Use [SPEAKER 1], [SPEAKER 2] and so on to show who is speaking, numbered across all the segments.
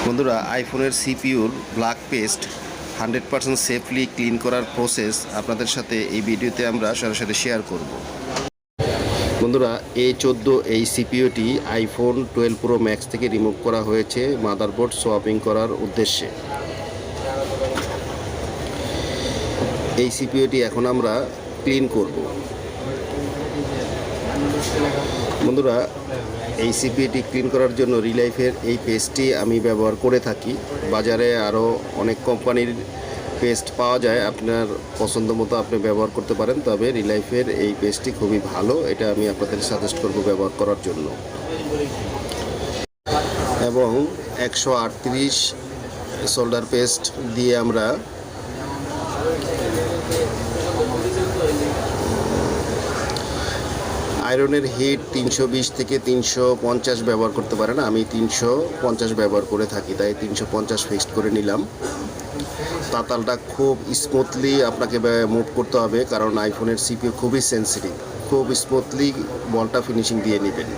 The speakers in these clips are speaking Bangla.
[SPEAKER 1] বন্ধুরা, আইফোনের সিপিইউর ব্ল্যাক পেস্ট 100% সেফলি ক্লিন করার প্রসেস আপনাদের সাথে এই ভিডিওতে আমরা সরাসরি শেয়ার করব। বন্ধুরা, A14 এই সিপিইউটি আইফোন 12 প্রো ম্যাক্স থেকে রিমুভ করা হয়েছে মাদারবোর্ড সোয়াপিং করার উদ্দেশ্যে। এই সিপিইউটি এখন আমরা ক্লিন করব। বন্ধুরা, এই সিপিইউটি ক্লিন করার জন্য রিলাইফের এই পেস্টটি আমি ব্যবহার করে থাকি। বাজারে আরও অনেক কোম্পানির পেস্ট পাওয়া যায়, আপনার পছন্দ মতো আপনি ব্যবহার করতে পারেন, তবে রিলাইফের এই পেস্টটি খুবই ভালো, এটা আমি আপনাদের সাজেস্ট করব ব্যবহার করার জন্য। এবং 138 সোল্ডার পেস্ট দিয়ে আমরা আয়রনের হিট 320 থেকে 350 ব্যবহার করতে পারেন। আমি 350 ব্যবহার করে থাকি, তাই 350 ফিক্সড করে নিলাম। তাতালটা খুব স্মুথলি আপনাকে মুভ করতে হবে, কারণ আইফোনের সিপিইউ খুবই সেন্সিটিভ। খুব স্মুথলি বলটা ফিনিশিং দিয়ে নেবেন।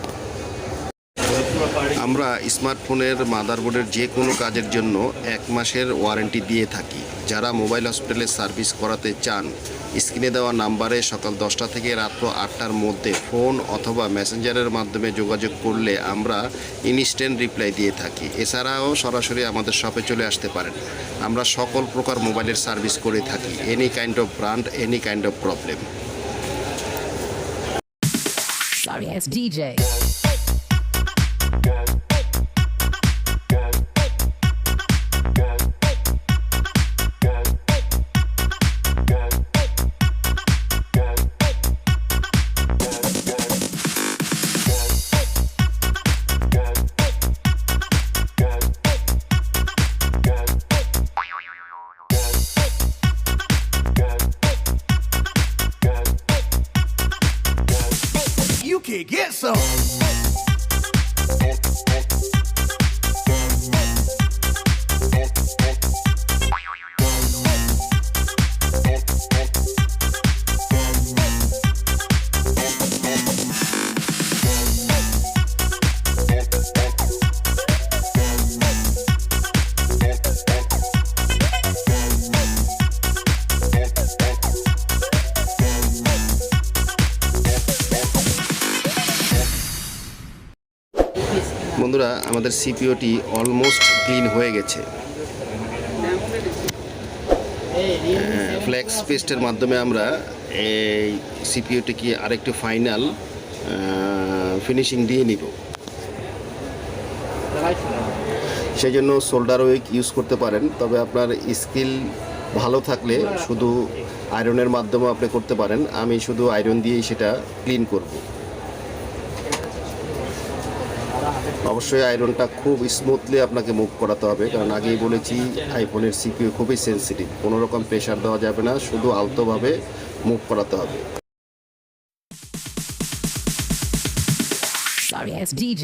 [SPEAKER 1] আমরা স্মার্টফোনের মাদারবোর্ডের যে কোনো কাজের জন্য 1 মাসের ওয়ারেন্টি দিয়ে থাকি। যারা মোবাইল হসপিটালে সার্ভিস করাতে চান, স্ক্রিনে দেওয়া নাম্বারে সকাল 10টা থেকে রাত্র 8টার মধ্যে ফোন অথবা মেসেঞ্জারের মাধ্যমে যোগাযোগ করলে আমরা ইনস্ট্যান্ট রিপ্লাই দিয়ে থাকি। এছাড়াও সরাসরি আমাদের শপে চলে আসতে পারেন। আমরা সকল প্রকার মোবাইলের সার্ভিস করে থাকি, any kind of brand, any kind of problem.
[SPEAKER 2] Sorry, it's DJ.
[SPEAKER 3] You can get some.
[SPEAKER 1] বন্ধুরা, আমাদের সিপিইউটি অলমোস্ট ক্লিন হয়ে গেছে। ফ্লেক্স পেস্টের মাধ্যমে আমরা এই সিপিইউটিকে আরেকটু ফাইনাল ফিনিশিং দিয়ে নিব। সেই জন্য সোল্ডার উইক ইউজ করতে পারেন, তবে আপনার স্কিল ভালো থাকলে শুধু আয়রনের মাধ্যমে আপনি করতে পারেন। আমি শুধু আয়রন দিয়েই সেটা ক্লিন করব। অবশ্যই আয়রনটা খুব স্মুথলি আপনাকে মুভ করাতে হবে, কারণ আগেই বলেছি আইফোনের সিপিইউ খুবই সেন্সিটিভ। কোনো রকম প্রেশার দেওয়া যাবে না, শুধু আলতোভাবে মুভ করাতে হবে।
[SPEAKER 2] Sorry, it's DJ.